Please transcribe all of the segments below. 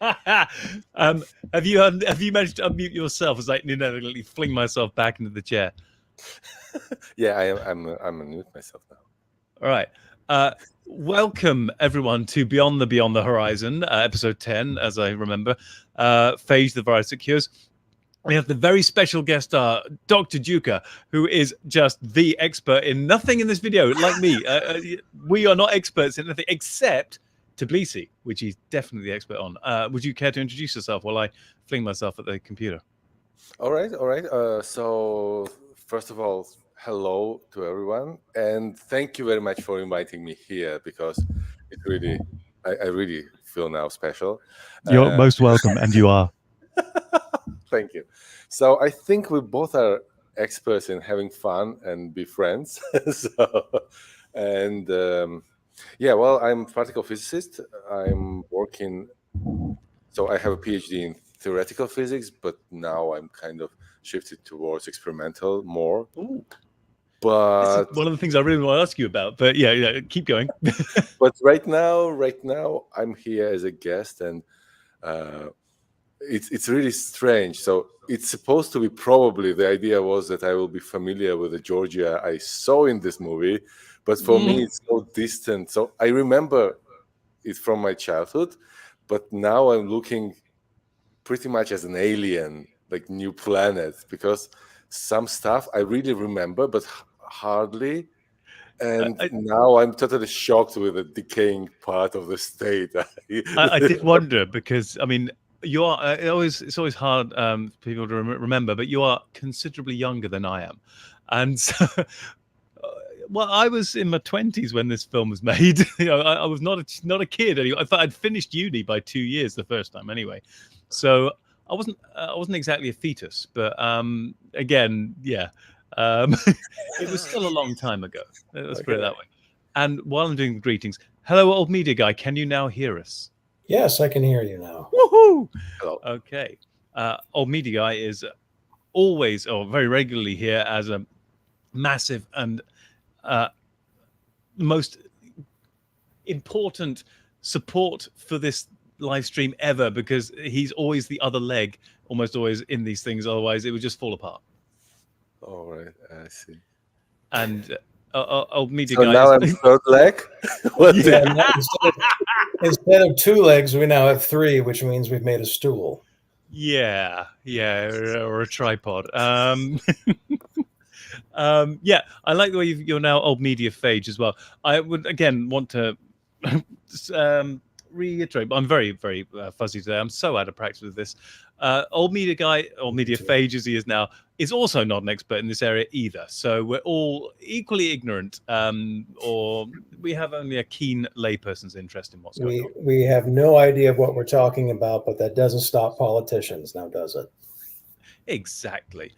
Have you managed to unmute yourself as I inevitably fling myself back into the chair? Yeah, I'm unmute myself now. All right. Welcome everyone to Beyond the Horizon, episode 10, as I remember. Phage, the virus that cures. We have the very special guest star, Dr. Duca, who is just the expert in nothing in this video, like me. We are not experts in anything except Tbilisi, which he's definitely the expert on. Would you care to introduce yourself while I fling myself at the computer? All right. So first of all, hello to everyone, and thank you very much for inviting me here because it really, I really feel now special. You're most welcome, and you are. Thank you. So I think we both are experts in having fun and be friends. Yeah, well, I'm a particle physicist. I'm working. So I have a PhD in theoretical physics, but now I'm kind of shifted towards experimental more. Ooh. But one of the things I really want to ask you about. But yeah, keep going. But right now, I'm here as a guest, and it's really strange. So it's supposed to be, probably the idea was that I will be familiar with the Georgia I saw in this movie, but for me it's so distant. So I remember it from my childhood, but now I'm looking pretty much as an alien, like new planet, because some stuff I really remember, but hardly. And now I'm totally shocked with the decaying part of the state. I did wonder because, I mean, you are it's always hard for people to remember, but you are considerably younger than I am, and so, well, I was in my 20s when this film was made. I was not a kid. I thought I'd finished uni by 2 years the first time, anyway. So I wasn't exactly a fetus, but again, yeah, it was still a long time ago. Let's put it that way. And while I'm doing the greetings, hello, old media guy. Can you now hear us? Yes, I can hear you now. Woohoo! Hello. Okay. Old media guy is always, or very regularly, here as a massive and most important support for this live stream ever, because he's always the other leg, almost always in these things. Otherwise, it would just fall apart. All right, I see. And old media so guy. Now I'm third leg. Instead of 2 legs, we now have 3, which means we've made a stool. Yeah, or a tripod. Yeah, I like the way you're now old media Phage as well. I would again want to reiterate, but I'm very, very fuzzy today. I'm so out of practice with this. Old media guy, old media Phage as he is now, is also not an expert in this area either. So we're all equally ignorant, or we have only a keen layperson's interest in what's going on. We have no idea of what we're talking about, but that doesn't stop politicians now, does it? Exactly.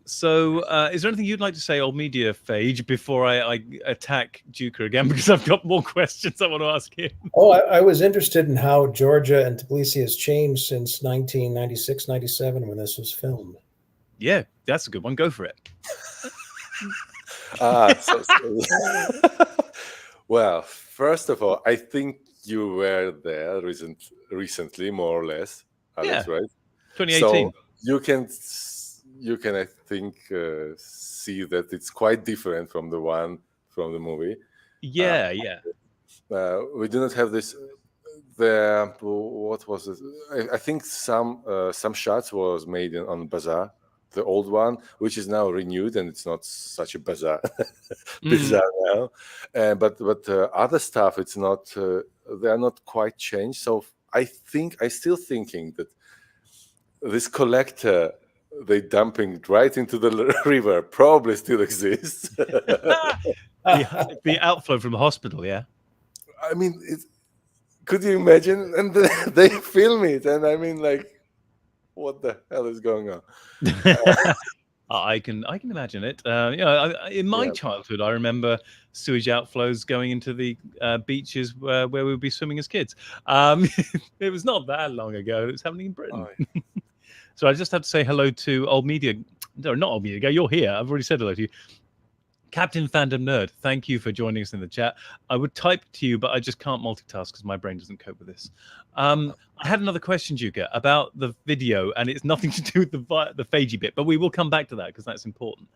So is there anything you'd like to say, old media Phage, before I attack Duca again? Because I've got more questions I want to ask him. Oh, I was interested in how Georgia and Tbilisi has changed since 1996, 97, when this was filmed. Yeah, that's a good one. Go for it. Well, first of all, I think you were there recently, more or less. Alex, right? 2018. So you can I think see that it's quite different from the one from the movie. Yeah. We do not have this. What was it? I think some shots was made on Bazaar, the old one, which is now renewed, and it's not such a bizarre now. But other stuff, it's not. They are not quite changed. So I still thinking that this collector they dumping right into the river probably still exists. the outflow from the hospital, yeah. I mean, could you imagine? And they film it, and I mean, like, what the hell is going on? I can imagine it. In my childhood, I remember sewage outflows going into the beaches where we would be swimming as kids. It was not that long ago. It was happening in Britain. Oh, yeah. So I just have to say hello to old media. No, not old media guy. You're here. I've already said hello to you. Captain Fandom Nerd, thank you for joining us in the chat. I would type to you, but I just can't multitask because my brain doesn't cope with this. I had another question, Juka, about the video, and it's nothing to do with the Phage bit, but we will come back to that because that's important.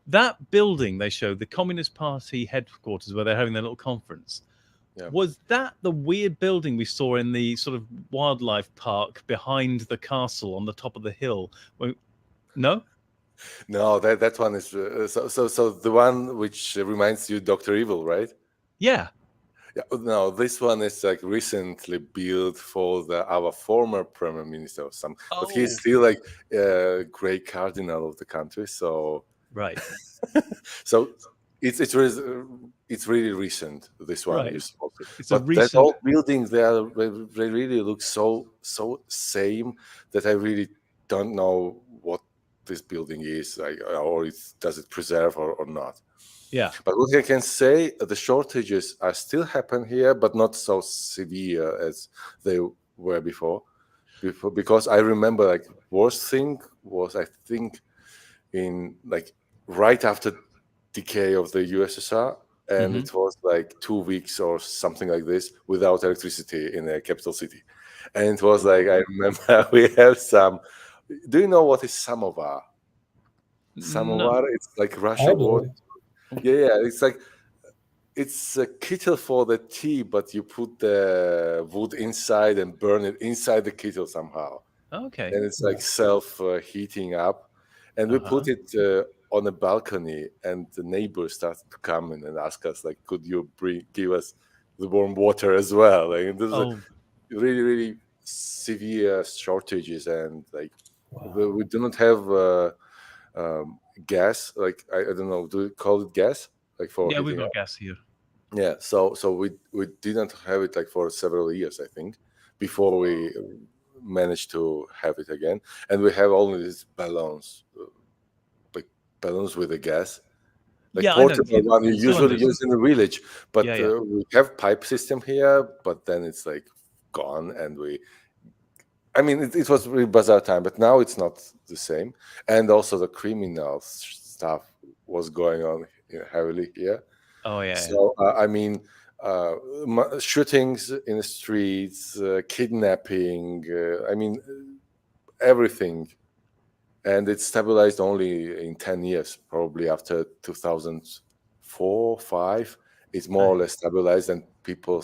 That building they showed, the Communist Party headquarters, where they're having their little conference, was that the weird building we saw in the sort of wildlife park behind the castle on the top of the hill? No? No, that one is so the one which reminds you Dr. Evil, right? Yeah. Yeah. No, this one is like recently built for our former prime minister or some, but he's still like great cardinal of the country. So right. So it's really recent. This one, right. It's but that old building, they really look so same that I really don't know what this building is, like, or does it preserve or not. Yeah. But what I can say, the shortages are still happen here, but not so severe as they were before. Because I remember, like, worst thing was, I think, in like right after decay of the USSR, and it was like 2 weeks or something like this without electricity in a capital city. And it was like, I remember we have some. Do you know what is samovar? Samovar, no. It's like Russian word. Yeah, it's like, it's a kettle for the tea, but you put the wood inside and burn it inside the kettle somehow. Okay. And it's like self-heating up. And we put it on a balcony, and the neighbors started to come in and ask us, like, could you give us the warm water as well? Like, there's really, really severe shortages, and like we do not have gas. Like, I don't know, do you call it gas? Like for heating we've got up? Gas here. Yeah, so we didn't have it like for several years, I think, before we managed to have it again. And we have only these balloons, like balloons with the gas, like portable one you usually use in the village. But we have pipe system here, but then it's like gone, and I mean, it was really bizarre time, but now it's not the same. And also the criminal stuff was going on heavily here. Oh yeah. So I mean, shootings in the streets, kidnapping. I mean, everything, and it stabilized only in 10 years, probably after 2004, 5. It's more or less stabilized, and people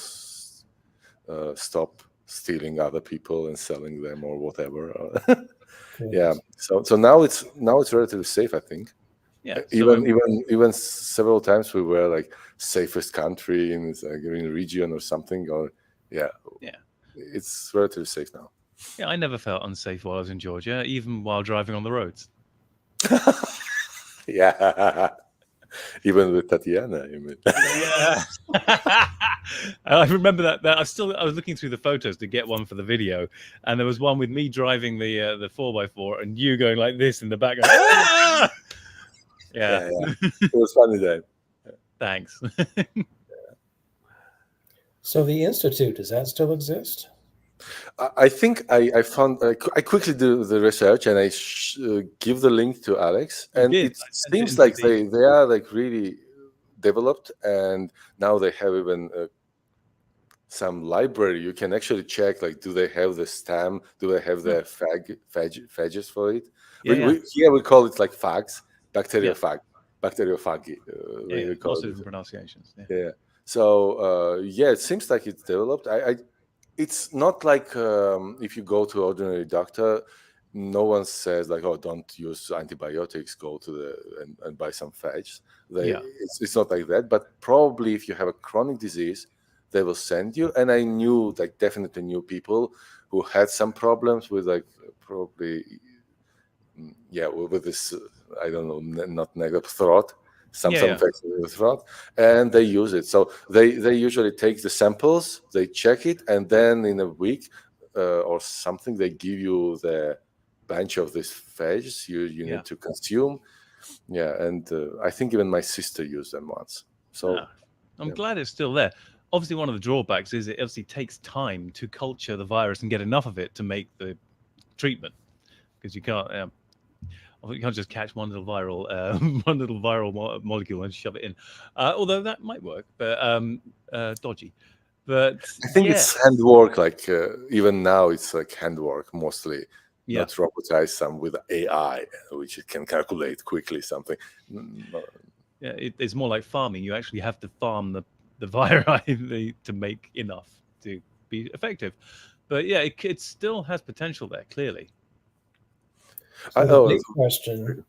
stop stealing other people and selling them or whatever. Yeah. So now it's relatively safe, I think. Yeah. Even several times we were like safest country in a region or something, or it's relatively safe now. Yeah, I never felt unsafe while I was in Georgia, even while driving on the roads. Yeah. Even with Tatiana, you mean? Yeah. I remember that. I was looking through the photos to get one for the video, and there was one with me driving the 4x4 and you going like this in the background. Ah! Yeah. It was funny then. Thanks. So the Institute, does that still exist? I think I found, I quickly do the research, and I give the link to Alex, and it seems like they are like really developed, and now they have even some library. You can actually check, like, do they have the stem? Do they have the phages for it? Here we call it like Phages, bacteriophage, bacteriophagy. Lots of different pronunciations. Yeah. So it seems like it's developed. It's not like if you go to ordinary doctor, no one says like, oh, don't use antibiotics, go to and buy some phages. It's not like that. But probably if you have a chronic disease, they will send you. And I definitely knew people who had some problems with, like, probably, with this, I don't know, not negative throat. Some infection in the throat, and they use it. So they usually take the samples, they check it, and then in a week or something, they give you the bunch of these phages you need to consume. Yeah, and I think even my sister used them once. So I'm glad it's still there. Obviously, one of the drawbacks is it obviously takes time to culture the virus and get enough of it to make the treatment, because you can't. You can't just catch one little viral molecule and shove it in. Although that might work, but dodgy. But I think it's handwork. Like even now, it's like handwork mostly, yeah. not robotized. Some with AI, which it can calculate quickly something. Yeah, it's more like farming. You actually have to farm the viri to make enough to be effective. But yeah, it still has potential there, clearly. So the big question.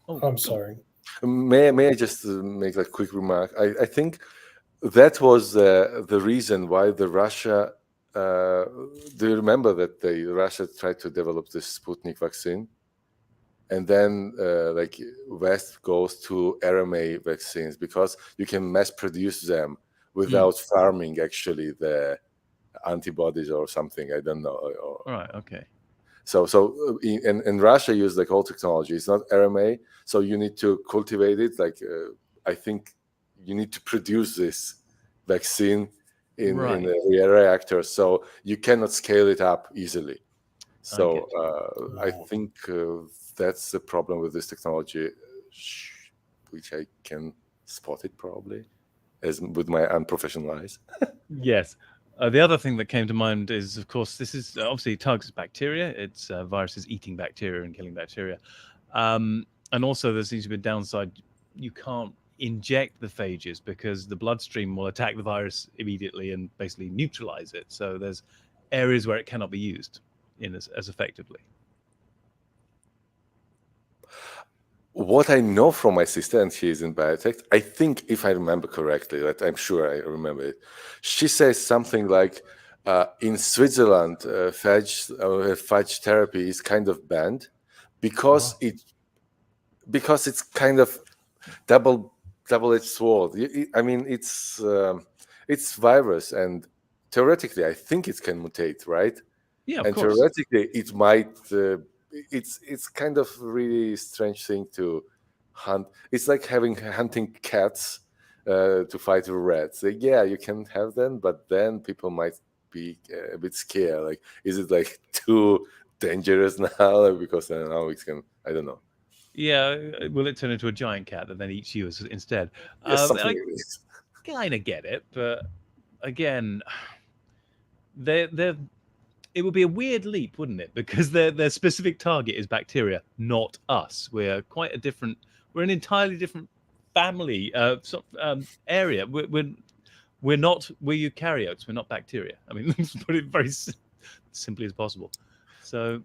Oh, I'm sorry. May I just make a quick remark? I think that was the reason why the Russia. Do you remember that Russia tried to develop this Sputnik vaccine, and then like West goes to RMA vaccines because you can mass produce them without farming actually the antibodies or something. I don't know. Right. Okay. So in Russia use like old technology. It's not RMA, so you need to cultivate it. Like I think you need to produce this vaccine in a reactor, so you cannot scale it up easily. So I think that's the problem with this technology, which I can spot it probably as with my unprofessional eyes. Yes. The other thing that came to mind is, of course, this is obviously targets bacteria. It's viruses eating bacteria and killing bacteria. And also there seems to be a downside. You can't inject the phages because the bloodstream will attack the virus immediately and basically neutralize it. So there's areas where it cannot be used as effectively. What I know from my sister, and she is in biotech, I think, if I remember correctly, that I'm sure I remember it, she says something like, in Switzerland, phage therapy is kind of banned because it's kind of double-edged sword. I mean, it's virus, and theoretically, I think it can mutate, right? Yeah, of and course. Theoretically, it might. It's kind of really strange thing to hunt. It's like hunting cats to fight with rats. Like, yeah, you can have them, but then people might be a bit scared. Like, is it like too dangerous now? Like, because now it can. I don't know. Yeah, will it turn into a giant cat that then eats you instead? Yes, something I like this. kind of get it, but again, it would be a weird leap, wouldn't it? Because their specific target is bacteria, not us. We're quite a different. We're an entirely different family area. We're not. We're eukaryotes. We're not bacteria. I mean, let's put it very simply as possible. So.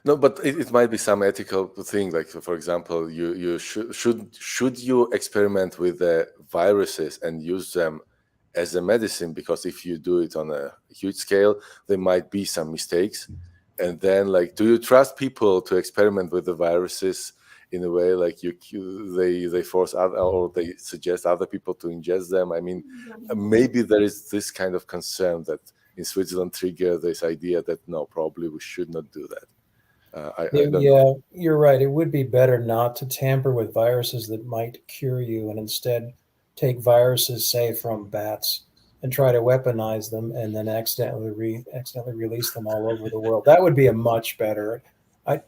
No, but it might be some ethical thing. Like, for example, you should you experiment with the viruses and use them as a medicine? Because if you do it on a huge scale, there might be some mistakes. And then, like, do you trust people to experiment with the viruses in a way like they force or they suggest other people to ingest them? I mean, maybe there is this kind of concern that in Switzerland trigger this idea that no, probably we should not do that. I don't know. You're right. It would be better not to tamper with viruses that might cure you, and instead take viruses, say from bats, and try to weaponize them, and then accidentally release them all over the world. That would be a much better.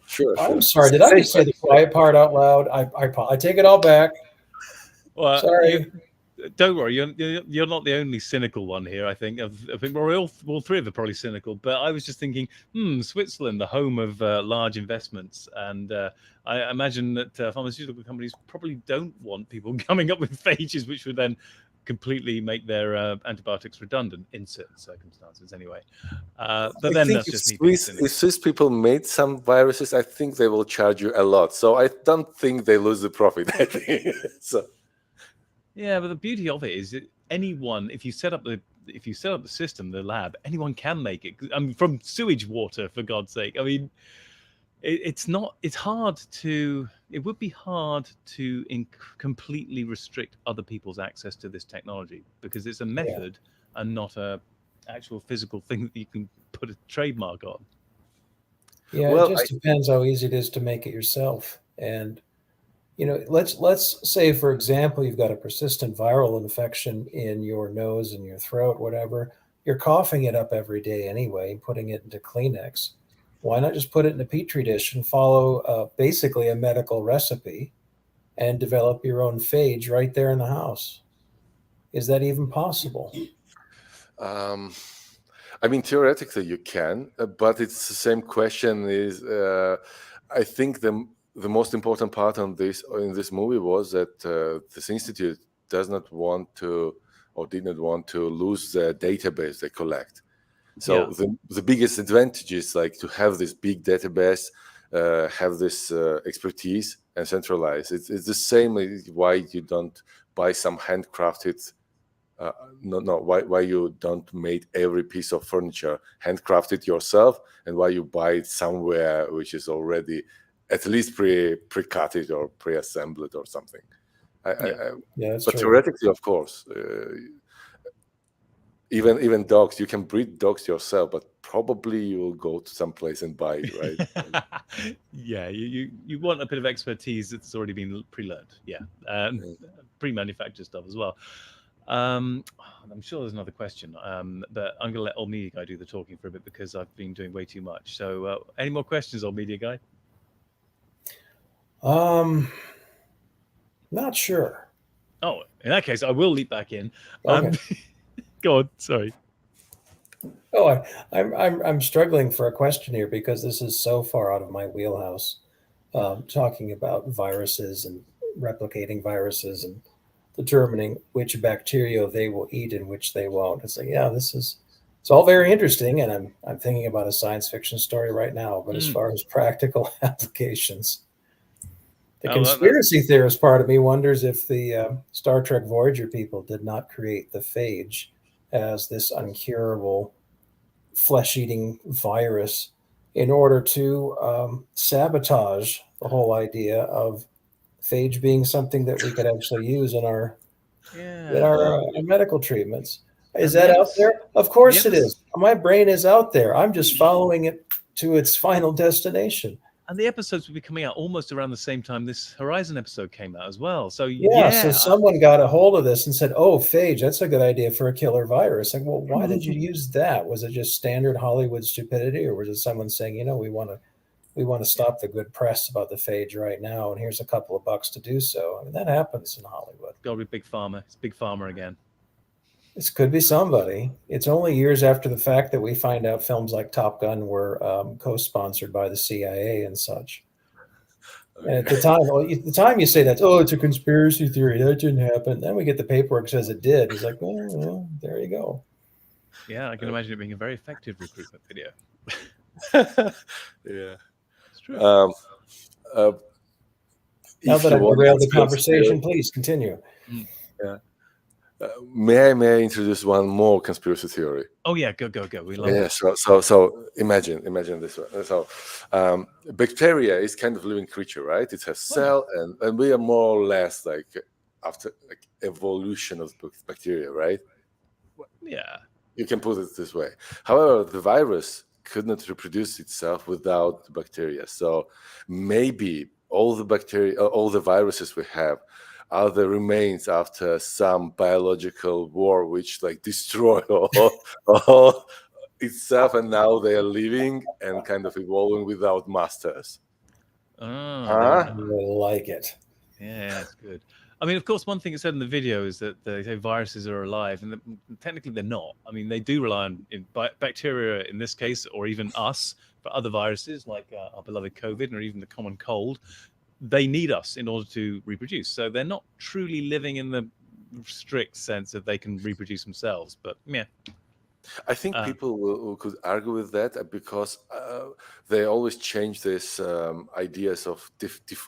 Sure. I'm sorry. Did I just say the quiet part out loud? I take it all back. Well, sorry. Don't worry, you're not the only cynical one here. I think we're all three of them probably cynical. But I was just thinking, Switzerland, the home of large investments, and I imagine that pharmaceutical companies probably don't want people coming up with phages, which would then completely make their antibiotics redundant in certain circumstances. Anyway, but then that's just me being cynical. If Swiss people made some viruses, I think they will charge you a lot. So I don't think they lose the profit. I think so. Yeah, but the beauty of it is that anyone, if you set up the system, the lab, anyone can make it. I mean, from sewage water, for God's sake. I mean, it would be hard to completely restrict other people's access to this technology because it's a method and not a actual physical thing that you can put a trademark on. Yeah, well, it just depends how easy it is to make it yourself. And let's say, for example, you've got a persistent viral infection in your nose and your throat, whatever. You're coughing it up every day anyway, putting it into Kleenex. why not just put it in a petri dish and follow basically a medical recipe and develop your own phage right there in the house? Is that even possible? I mean, theoretically you can, but it's the same question. Is I think the most important part in this movie was that this institute does not want to, or did not want to, lose the database they collect. So the biggest advantage is like to have this big database, have this expertise and centralize. It's the same why you don't buy some handcrafted. Why you don't make every piece of furniture handcrafted yourself, and why you buy it somewhere which is already at least pre-cut it or pre-assembled or something. That's but true. theoretically, of course, even dogs, you can breed dogs yourself, but probably you will go to some place and buy it, right? Yeah, you want a bit of expertise that's already been pre-learned, pre-manufactured stuff as well. I'm sure there's another question, but I'm going to let Old Media Guy do the talking for a bit because I've been doing way too much. So, any more questions, Old Media Guy? Not sure. Oh, in that case, I will leap back in. Okay. Go on. Sorry. Oh, I'm struggling for a question here because this is so far out of my wheelhouse. Talking about viruses and replicating viruses and determining which bacteria they will eat and which they won't. It's like, it's all very interesting, and I'm thinking about a science fiction story right now. But as far as practical applications, the conspiracy theorist part of me wonders if the Star Trek Voyager people did not create the phage as this uncurable flesh-eating virus in order to sabotage the whole idea of phage being something that we could actually use in our medical treatments. Is that out there? Of course it is. My brain is out there. I'm just following it to its final destination. And the episodes will be coming out almost around the same time this Horizon episode came out as well. So so someone got a hold of this and said, "Oh, phage, that's a good idea for a killer virus." Like, well, why did you use that? Was it just standard Hollywood stupidity, or was it someone saying, we want to stop the good press about the phage right now, and here's a couple of bucks to do so? I mean, that happens in Hollywood. Got to be Big Pharma. It's Big Pharma again. This could be somebody. It's only years after the fact that we find out films like Top Gun were co-sponsored by the CIA and such. And at the time you say that, it's a conspiracy theory, that didn't happen. Then we get the paperwork says it did. It's like, well, there you go. Yeah, I can imagine it being a very effective recruitment video. Yeah, it's true. Now that I've derailed the conversation, please continue. Yeah. May I introduce one more conspiracy theory? Oh yeah, go. We love it. So imagine this one. So bacteria is kind of living creature, right? It has cell, and we are more or less like after evolution of bacteria, right? Yeah, you can put it this way. However, the virus could not reproduce itself without the bacteria. So maybe all the bacteria, all the viruses we have, are the remains after some biological war which destroy all itself, and now they are living and kind of evolving without masters. I like it. Yeah, that's good. I mean, of course, one thing it said in the video is that they say viruses are alive, and technically they're not. I mean, they do rely on bacteria in this case, or even us for other viruses like our beloved COVID or even the common cold. They need us in order to reproduce. So they're not truly living in the strict sense that they can reproduce themselves. But yeah. I think people could argue with that because they always change this ideas of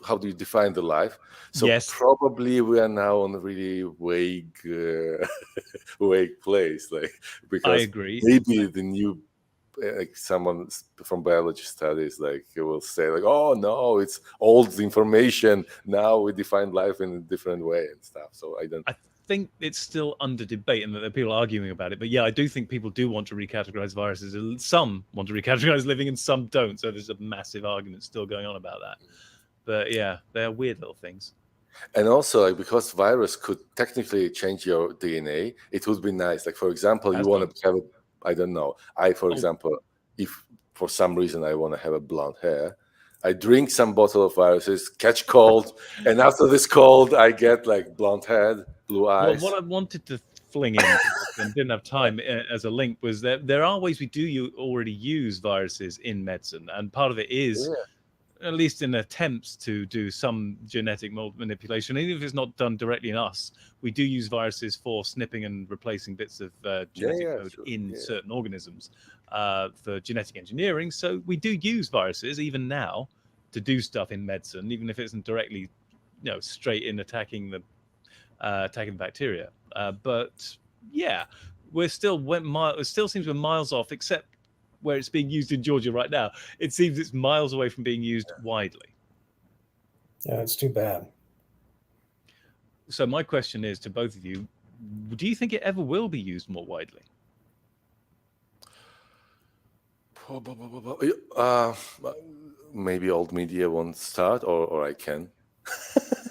how do you define the life. So probably we are now on a really vague place. Because I agree. Maybe the new someone from biology studies will say oh no, it's old information. Now we define life in a different way and stuff. So I think it's still under debate and that there are people arguing about it. But yeah, I do think people do want to recategorize viruses. Some want to recategorize living and some don't. So there's a massive argument still going on about that. But yeah, they're weird little things. And also, because virus could technically change your DNA, it would be nice. For example, you want to have I don't know. For example, if for some reason I want to have a blonde hair. I drink some bottle of viruses, catch cold, and after this cold, I get like blonde head, blue eyes. Well, what I wanted to fling in and didn't have time as a link was that there are ways we do already use viruses in medicine, and part of it is, at least in attempts to do some genetic manipulation, even if it's not done directly in us, we do use viruses for snipping and replacing bits of genetic code in certain organisms for genetic engineering. So we do use viruses even now to do stuff in medicine, even if it isn't directly, straight in attacking the bacteria. But yeah, it still seems we're miles off, except where it's being used in Georgia right now. It seems it's miles away from being used widely. Yeah, it's too bad. So my question is to both of you, do you think it ever will be used more widely? Maybe old media won't start, or I can.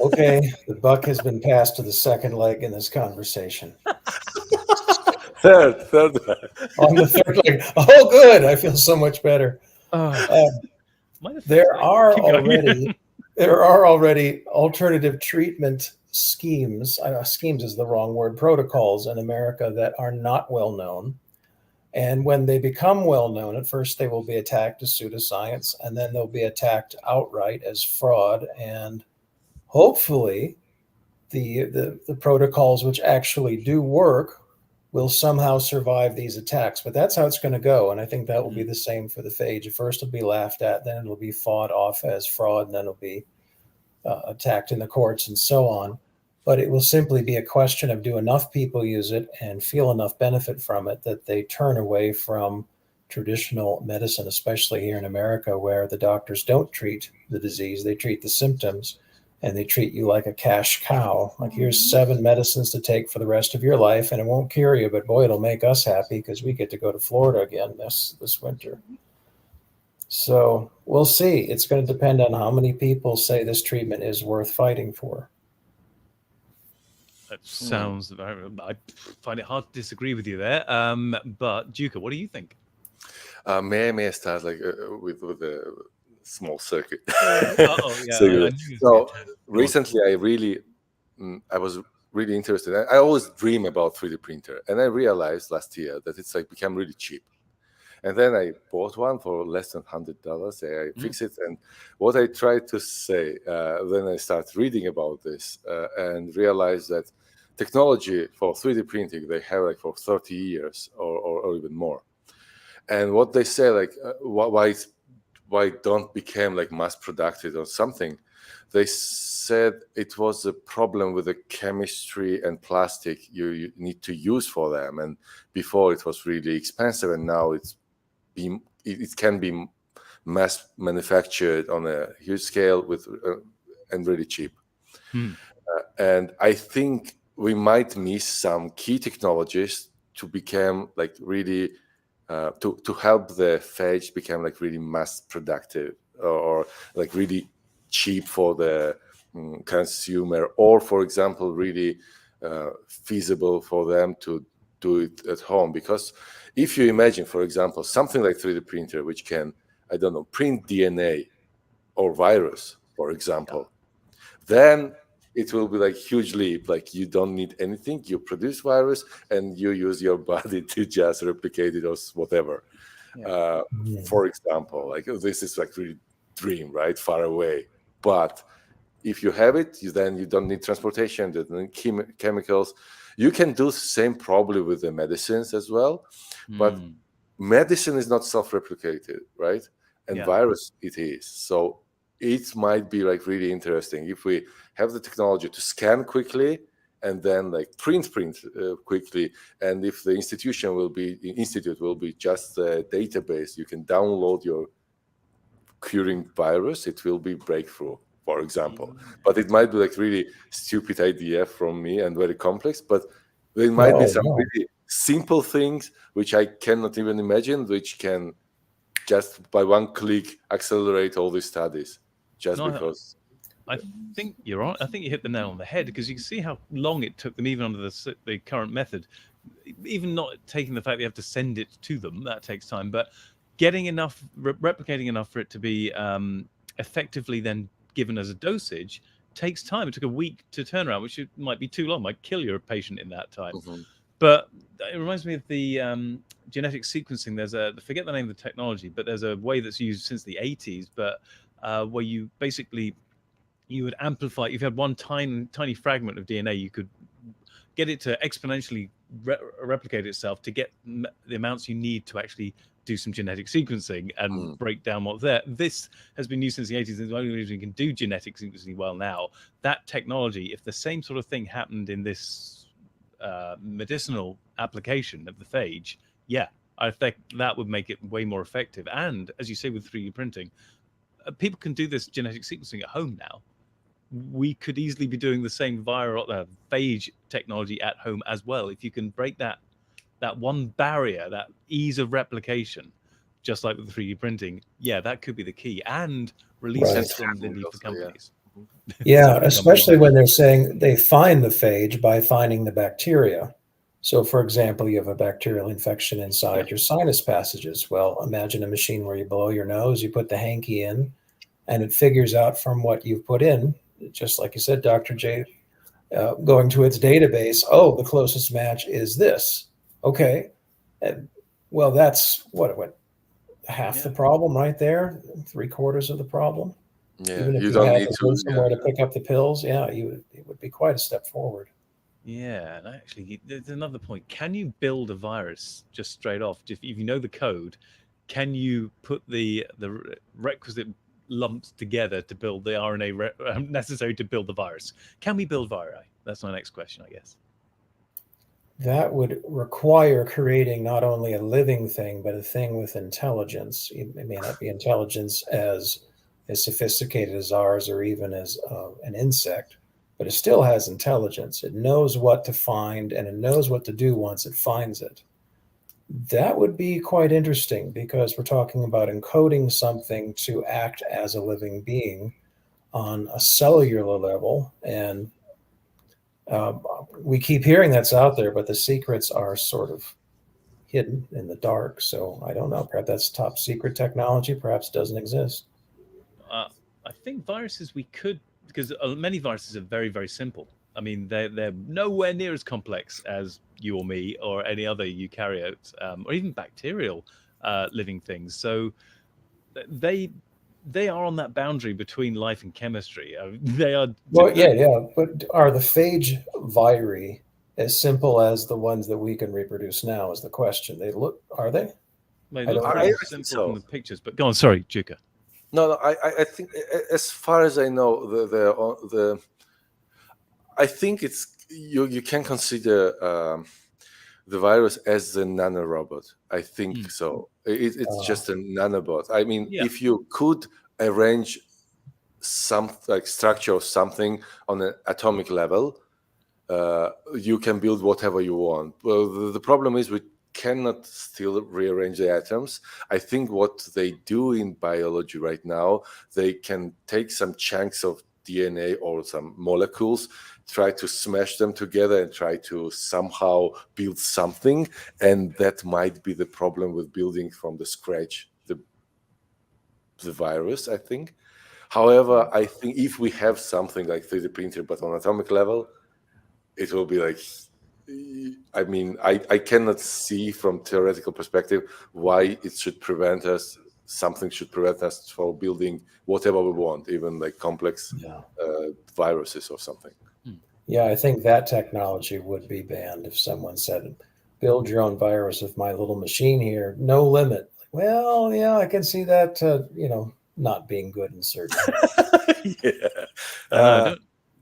Okay, the buck has been passed to the second leg in this conversation. Third. On the third leg. Oh, good. I feel so much better. There are already alternative treatment schemes. Schemes is the wrong word. Protocols in America that are not well known. And when they become well known, at first they will be attacked as pseudoscience, and then they'll be attacked outright as fraud. And hopefully, the protocols which actually do work will somehow survive these attacks. But that's how it's going to go. And I think that will be the same for the phage. At first, it'll be laughed at, then it'll be fought off as fraud, and then it'll be attacked in the courts and so on. But it will simply be a question of, do enough people use it and feel enough benefit from it that they turn away from traditional medicine, especially here in America, where the doctors don't treat the disease, they treat the symptoms, and they treat you like a cash cow. Like, here's 7 medicines to take for the rest of your life, and it won't cure you, but boy, it'll make us happy because we get to go to Florida again this winter. So we'll see. It's going to depend on how many people say this treatment is worth fighting for. That sounds very. I find it hard to disagree with you there. But Duca, what do you think? May I start with a small circuit? Yeah. So recently, I was really interested. I always dream about 3D printer, and I realized last year that it's become really cheap. And then I bought one for less than $100. I fixed it, and what I tried to say, then I started reading about this and realized that technology for 3D printing they have for 30 years or even more. And what they say, why don't become mass productive or something? They said it was a problem with the chemistry and plastic you need to use for them. And before it was really expensive, and now it can be mass manufactured on a huge scale and really cheap. And I think we might miss some key technologies to become really to help the phage become really mass productive or really cheap for the consumer, or for example really feasible for them to do it at home. Because if you imagine, for example, something like 3D printer which can, I don't know, print DNA or virus, for example, then it will be huge leap. You don't need anything, you produce virus and you use your body to just replicate it or whatever. For example, this is really dream, right? Far away. But if you have it, then you don't need transportation, you don't need chemicals. You can do the same probably with the medicines as well. But medicine is not self-replicated, right? And virus it is. So it might be really interesting if we have the technology to scan quickly and then print quickly. And if the institute will be just a database, you can download your curing virus, it will be breakthrough, for example. But it might be really stupid idea from me and very complex, but there might be some really simple things which I cannot even imagine, which can just by one click accelerate all these studies because. I think you're on. I think you hit the nail on the head, because you can see how long it took them, even under the current method, even not taking the fact that you have to send it to them, that takes time, but getting enough, replicating enough for it to be effectively then given as a dosage takes time. It took a week to turn around, which might be too long, might kill your patient in that time. But it reminds me of the genetic sequencing. There's I forget the name of the technology, but there's a way that's used since the 80s, but where you basically, you would amplify, if you had one tiny fragment of DNA, you could get it to exponentially replicate itself to get the amounts you need to actually do some genetic sequencing and break down what's there. This has been used since the 80s. The only reason we can do genetic sequencing well now. That technology, if the same sort of thing happened in this medicinal application of the phage, yeah, I think that would make it way more effective. And as you say, with 3D printing, people can do this genetic sequencing at home now. We could easily be doing the same viral phage technology at home as well. If you can break that one barrier, that ease of replication, just like with 3D printing, yeah, that could be the key. And release it from the need for companies. Yeah, especially when they're saying they find the phage by finding the bacteria. So, for example, you have a bacterial infection inside your sinus passages. Well, imagine a machine where you blow your nose, you put the hanky in, and it figures out from what you've put in, just like you said, Dr. J, going to its database, oh, the closest match is this. Okay. Well, that's what half the problem right there, 3/4 of the problem. Yeah, even if you you don't had need to go to. somewhere to pick up the pills, it would be quite a step forward. Yeah, and actually, there's another point. Can you build a virus just straight off? If you know the code, can you put the requisite lumps together to build the RNA necessary to build the virus? Can we build viri? That's my next question, I guess. That would require creating not only a living thing, but a thing with intelligence. It may not be intelligence as sophisticated as ours or even as an insect, but it still has intelligence. It knows what to find and it knows what to do once it finds it. That would be quite interesting because we're talking about encoding something to act as a living being on a cellular level. And we keep hearing that's out there, but the secrets are sort of hidden in the dark. So I don't know. Perhaps that's top secret technology. Perhaps it doesn't exist. I think viruses we could, because many viruses are very, very simple. I mean, they're nowhere near as complex as you or me or any other eukaryote or even bacterial living things. So they are on that boundary between life and chemistry. They are. Well, yeah. But are the phage viri as simple as the ones that we can reproduce now? Is the question. Are they? They look pretty simple from the pictures. But go on. Sorry, Juka. No, I think as far as I know, I think it's you can consider the virus as a nanorobot. I think so. It's just a nanobot. I mean, if you could arrange some like structure of something on an atomic level, you can build whatever you want. Well, the problem is we cannot still rearrange the atoms. I think what they do in biology right now, they can take some chunks of DNA or some molecules, try to smash them together and try to somehow build something. And that might be the problem with building from the scratch the virus, I think. However, I think if we have something like 3D printer, but on atomic level, it will be like, I mean, I cannot see from theoretical perspective why it should prevent us, something should prevent us from building whatever we want, even like complex viruses or something. Yeah, I think that technology would be banned if someone said, build your own virus with my little machine here, no limit. Well, yeah, I can see that, not being good in certain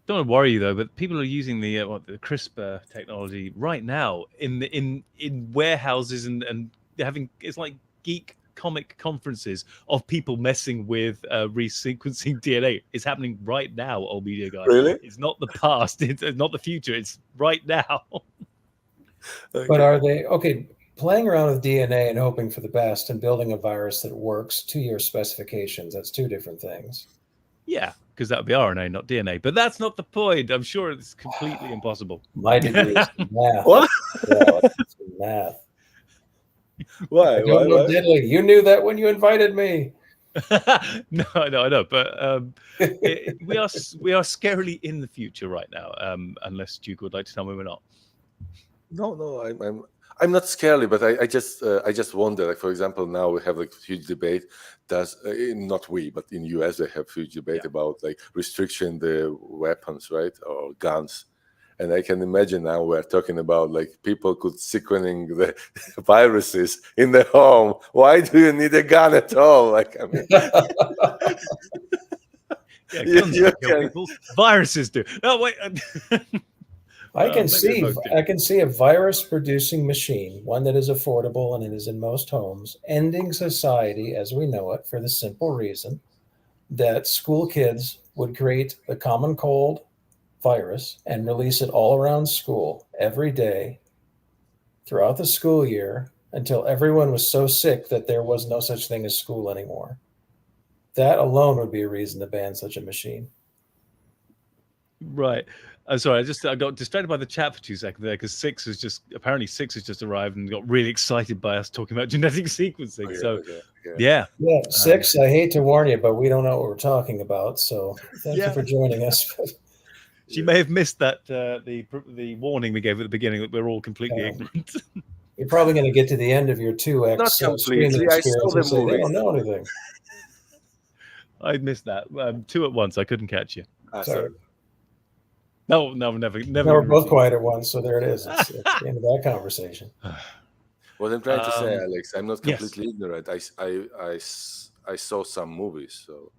Don't want to worry you though, but people are using the CRISPR technology right now in warehouses and having, it's like geek comic conferences of people messing with resequencing DNA. It's happening right now, old media guy. Really? It's not the past. It's not the future. It's right now. Okay. But are they playing around with DNA and hoping for the best and building a virus that works to your specifications? That's two different things. Yeah, because that would be RNA, not DNA. But that's not the point. I'm sure it's completely impossible. My degree is in math. What? Yeah, it's in math. Why? I don't know diddly. You knew that when you invited me. No, I know, but we are scarily in the future right now. Unless Duke would like to tell me we're not. No, I'm not scary, but I just wonder. Like, for example, now we have like huge debate. Not we, but in US they have huge debate about like restriction the weapons, right, or guns. And I can imagine now we're talking about like people could sequencing the viruses in the home. Why do you need a gun at all? Like, I mean, guns don't kill people. Viruses do. No, wait. I can see a virus producing machine, one that is affordable and it is in most homes, ending society as we know it for the simple reason that school kids would create the common cold virus and release it all around school every day throughout the school year until everyone was so sick that there was no such thing as school anymore. That alone would be a reason to ban such a machine. Right. Sorry, I got distracted by the chat for 2 seconds there because Six has just arrived and got really excited by us talking about genetic sequencing. Yeah. Six, I hate to warn you, but we don't know what we're talking about. So thank you for joining us. She may have missed that the warning we gave at the beginning that we're all completely ignorant. You're probably going to get to the end of your 2x streaming experience and say they don't know anything. I missed that. 2 at once. I couldn't catch you. Sorry. No, never. No, we're both quiet at once, so there it is. It's the end of that conversation. What I'm trying to say, Alex, I'm not completely ignorant. I saw some movies, so.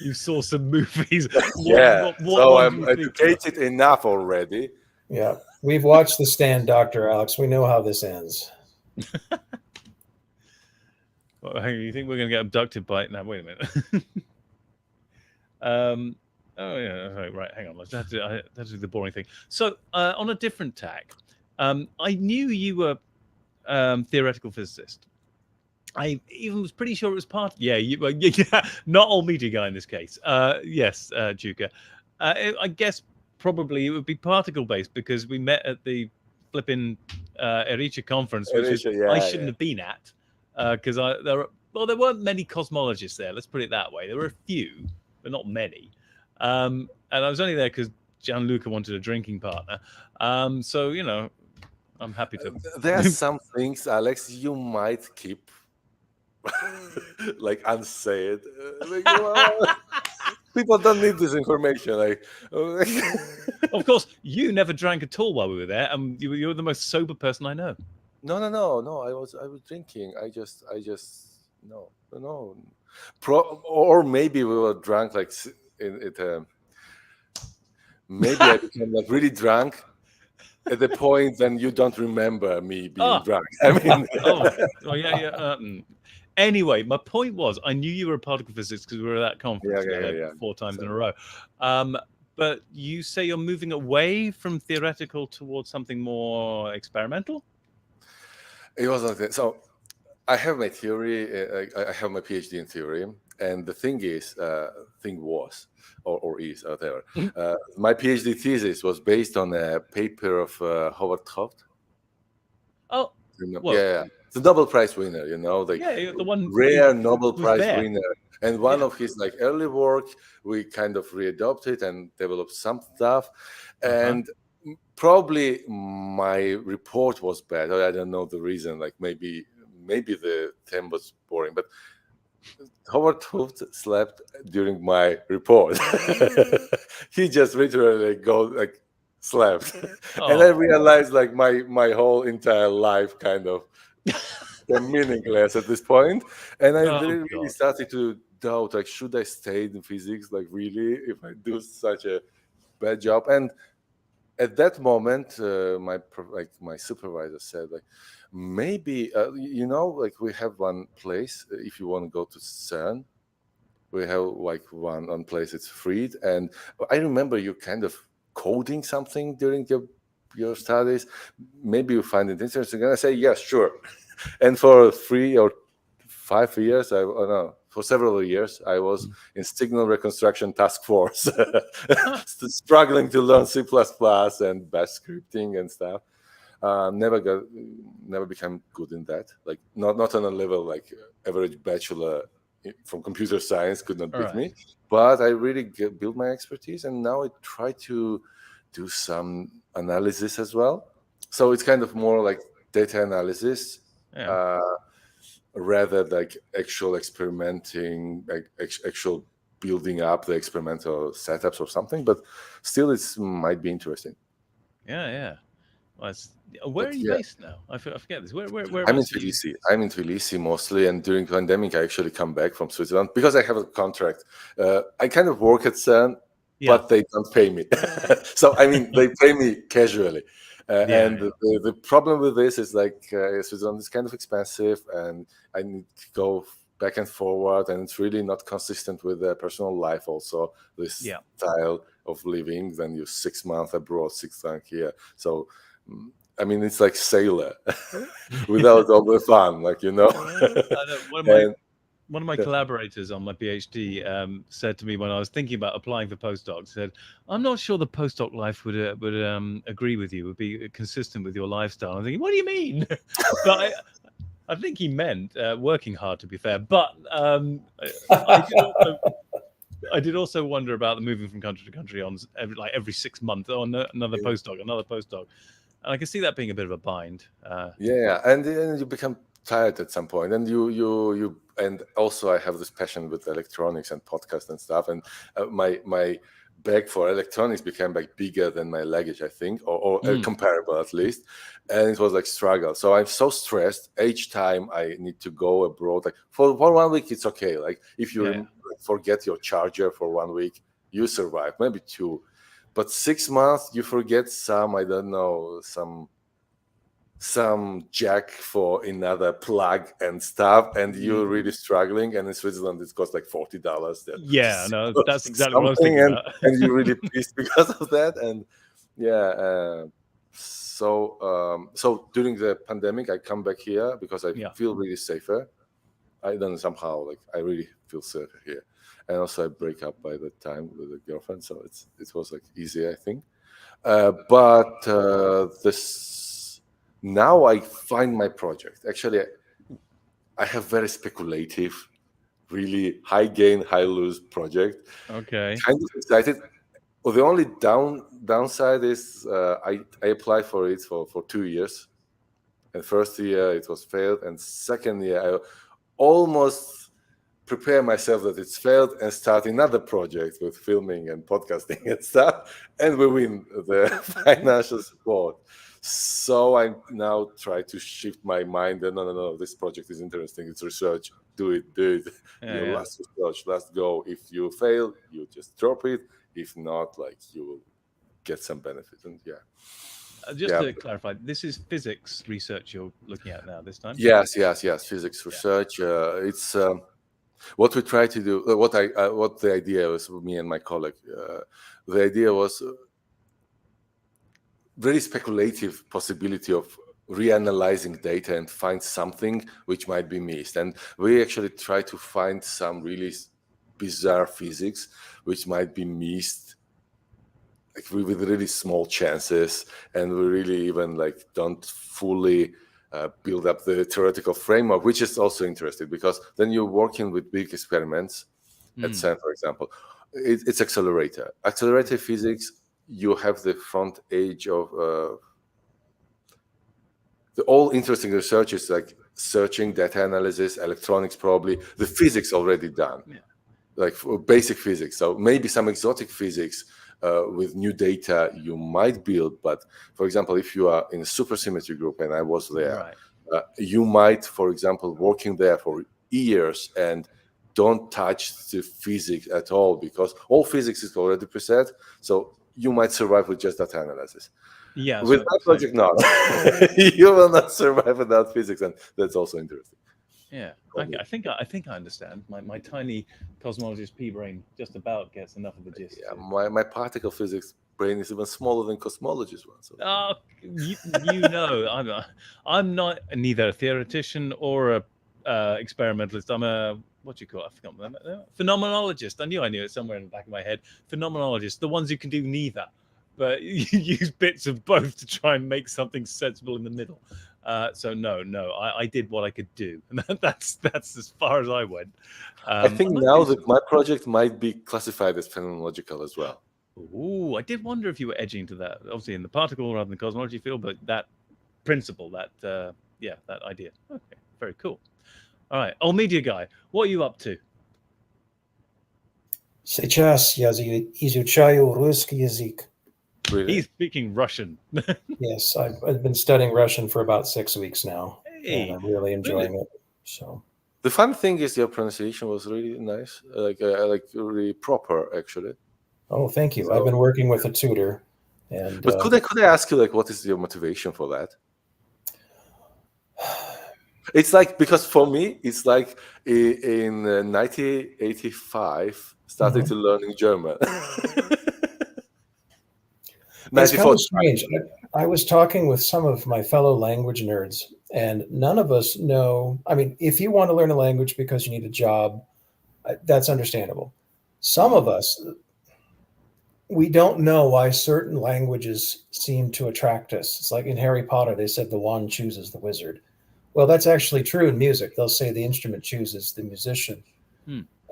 You saw some movies. So I'm educated enough already. Yeah, we've watched The Stand, Dr. Alex. We know how this ends. Well, hang on, you think we're going to get abducted by it? Now, wait a minute. Oh yeah, right. Hang on. Let's do the boring thing. So, on a different tack, I knew you were theoretical physicist. I even was pretty sure it was part. Yeah, not old media guy in this case. Yes, Juka. I guess probably it would be particle based because we met at the flipping Ericha conference, which I shouldn't have been at because there weren't many cosmologists there. Let's put it that way. There were a few, but not many. And I was only there because Gianluca wanted a drinking partner. So, you know, I'm happy to. There are some things, Alex, you might keep like unsaid. People don't need this information. Like, of course, you never drank at all while we were there, and you were the most sober person I know. No. I was drinking. I just no. Or maybe we were drunk like. Maybe I became like really drunk at the point then you don't remember me being drunk. I mean, anyway, my point was I knew you were a particle physicist because we were at that conference 4 times in a row. But you say you're moving away from theoretical towards something more experimental? It wasn't that. So I have my theory. I have my PhD in theory. And the thing is, was, or is, or whatever. My PhD thesis was based on a paper of Howard Hopf. Oh, the Nobel Prize winner, you know, like the one rare Nobel Prize winner. And one of his like early work, we kind of readopted and developed some stuff. And probably my report was bad. I don't know the reason. Like maybe the theme was boring, but. Howard Hopf slept during my report. He just literally slept. And I realized like my whole entire life kind of meaningless at this point. And I really started to doubt, like, should I stay in physics? Like, really, if I do such a bad job? And at that moment, my supervisor said, like, maybe like we have one place if you want to go to CERN, we have like one place it's free. And I remember you kind of coding something during your studies. Maybe you find it interesting. And I say, yes, sure. And for 3 or 5 years, for several years, I was in signal reconstruction task force, struggling to learn C++ and bash scripting and stuff. Never became good in that. Like not on a level like average bachelor from computer science could not beat me, but I really built my expertise, and now I try to do some analysis as well. So it's kind of more like data analysis, rather like actual experimenting, like actual building up the experimental setups or something. But still, it might be interesting. Yeah. Well, where are you based now? I forget this. Where I'm in Tbilisi. I'm in Tbilisi mostly, and during the pandemic, I actually come back from Switzerland because I have a contract. I kind of work at CERN, but they don't pay me. So I mean, they pay me casually. The problem with this is like Switzerland is kind of expensive, and I need to go back and forward, and it's really not consistent with their personal life. Also, this style of living, then you're 6 months abroad, 6 months here. So I mean, it's like sailor without all the fun, like, you know. One of my collaborators on my PhD said to me when I was thinking about applying for postdocs, said, "I'm not sure the postdoc life would agree with you, would be consistent with your lifestyle." I'm thinking, what do you mean? But I think he meant working hard, to be fair. But I did also wonder about the moving from country to country on every 6 months on another postdoc. And I can see that being a bit of a bind. And you become tired at some point, and you and also I have this passion with electronics and podcast and stuff, and my bag for electronics became like bigger than my luggage, I think, or comparable at least, and it was like struggle. So I'm so stressed each time I need to go abroad. Like for 1 week, it's okay. Like if you forget your charger for 1 week, you survive, maybe 2. But 6 months, you forget some, I don't know, some jack for another plug and stuff, and you're really struggling. And in Switzerland, it costs like $40. That's exactly what I was thinking about. And you're really pissed because of that. And so during the pandemic, I come back here because I feel really safer. I don't know, somehow, like I really feel safer here. And also I break up by the time with a girlfriend, so it was like easy, I think. But now I find my project. Actually, I have very speculative, really high gain, high lose project. Okay. Kind of excited. Well, the only downside is I applied for it for 2 years. And first year it was failed, and second year I almost prepare myself that it's failed and start another project with filming and podcasting and stuff, and we win the financial support. So I now try to shift my mind. And no, this project is interesting. It's research. Do it. Last research, last go. If you fail, you just drop it. If not, like you will get some benefit. And just to clarify, this is physics research you're looking at now this time? Yes. Physics research. It's what we try to do. What the idea was with me and my colleague. The idea was very speculative possibility of reanalyzing data and find something which might be missed. And we actually try to find some really bizarre physics which might be missed, like with really small chances, and we really even like don't fully build up the theoretical framework, which is also interesting because then you're working with big experiments at CERN, for example. It's accelerator physics. You have the front edge of the all interesting research is like searching, data analysis, electronics, probably the physics already done, like for basic physics. So maybe some exotic physics with new data you might build. But for example, if you are in a supersymmetry group, and I was there, you might, for example, working there for years and don't touch the physics at all because all physics is already preset. So you might survive with just data analysis. With that project, not. You will not survive without physics, and that's also interesting. I think I understand. My tiny cosmologist pea brain just about gets enough of the gist. My particle physics brain is even smaller than cosmologist one. So. I'm not neither a theoretician or a experimentalist. I'm a what do you call it? I forgot. Phenomenologist. I knew it somewhere in the back of my head. Phenomenologist, the ones who can do neither. but you use bits of both to try and make something sensible in the middle. So no, I did what I could do, and that's as far as I went. I think now that my project might be classified as phenomenological as well. Ooh, I did wonder if you were edging to that, obviously in the particle rather than the cosmology field, but that principle, that that idea. Okay, very cool. All right, old media guy, what are you up to? Сейчас я изучаю русский язык. Really? He's speaking Russian. Yes, I've been studying Russian for about 6 weeks now, Hey, and I'm really enjoying it. So the fun thing is your pronunciation was really nice, like really proper, actually. Oh, thank you. I've been working with a tutor, and but could I ask you, like, what is your motivation for that? It's like, because for me, it's like in 1985, started to learning German. It's kind of strange. I was talking with some of my fellow language nerds, and none of us know. I mean, if you want to learn a language because you need a job, that's understandable. Some of us, we don't know why certain languages seem to attract us. It's like in Harry Potter, they said the wand chooses the wizard. Well, that's actually true in music. They'll say the instrument chooses the musician.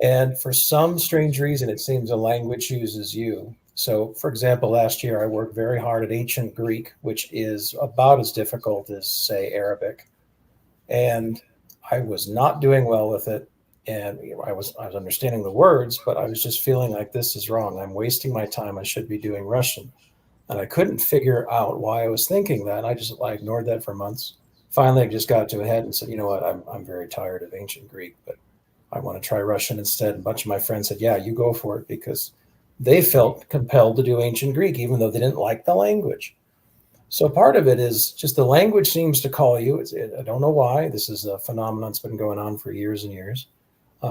And for some strange reason, it seems a language chooses you. So, for example, last year I worked very hard at ancient Greek, which is about as difficult as, say, Arabic. And I was not doing well with it. And I was understanding the words, but I was just feeling like this is wrong. I'm wasting my time. I should be doing Russian. And I couldn't figure out why I was thinking that. I ignored that for months. Finally, I just got to a head and said, you know what, I'm very tired of ancient Greek, but I want to try Russian instead. And a bunch of my friends said, yeah, you go for it, because they felt compelled to do ancient Greek, even though they didn't like the language. So part of it is just the language seems to call you. I don't know why. This is a phenomenon that's been going on for years and years.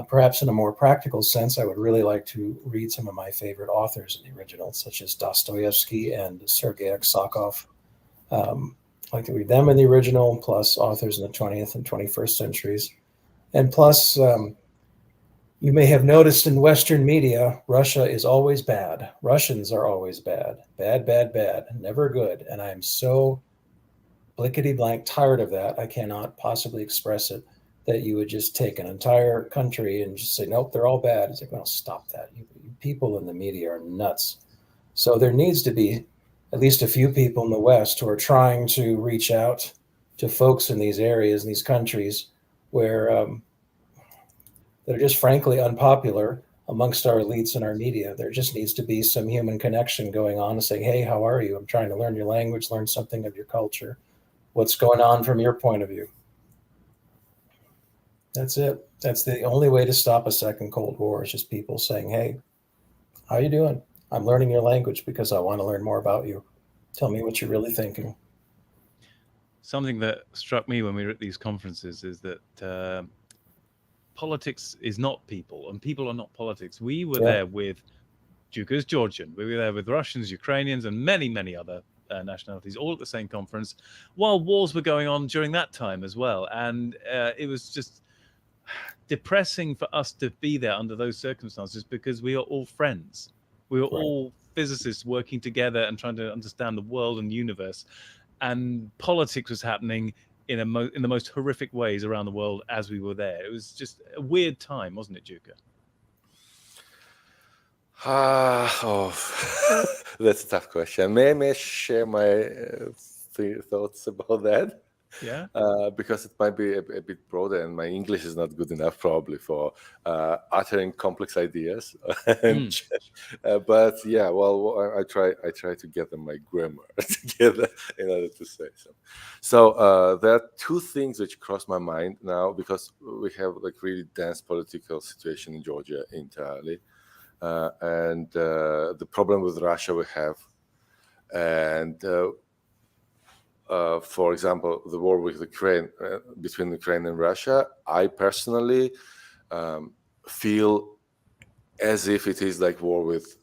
Perhaps in a more practical sense, I would really like to read some of my favorite authors in the original, such as Dostoevsky and Sergei Aksakov. I like to read them in the original, plus authors in the 20th and 21st centuries. And plus, you may have noticed in Western media, Russia is always bad. Russians are always bad. Bad, bad, bad. Never good. And I am so blickety blank tired of that. I cannot possibly express it, that you would just take an entire country and just say, nope, they're all bad. It's like, well, stop that. You people in the media are nuts. So there needs to be at least a few people in the West who are trying to reach out to folks in these areas, in these countries where that are just frankly unpopular amongst our elites and our media. There just needs to be some human connection going on and saying, hey, how are you? I'm trying to learn your language, learn something of your culture. What's going on from your point of view? That's it. That's the only way to stop a second Cold War, is just people saying, hey, how you doing? I'm learning your language because I want to learn more about you. Tell me what you're really thinking. Something that struck me when we were at these conferences is that politics is not people, and people are not politics. We were there with Juka's Georgian. We were there with Russians, Ukrainians, and many, many other nationalities, all at the same conference, while wars were going on during that time as well. And it was just depressing for us to be there under those circumstances, because we are all friends. We were all physicists working together and trying to understand the world and the universe. And politics was happening in the most horrific ways around the world as we were there. It was just a weird time, wasn't it, Juka? That's a tough question. May I share my thoughts about that? Yeah. Because it might be a bit broader, and my English is not good enough probably for uttering complex ideas. But yeah, well, I try to get my grammar together in order to say so. So there are two things which cross my mind now, because we have like really dense political situation in Georgia entirely, and the problem with Russia we have, and for example, the war with Ukraine, between Ukraine and Russia, I personally feel as if it is like war with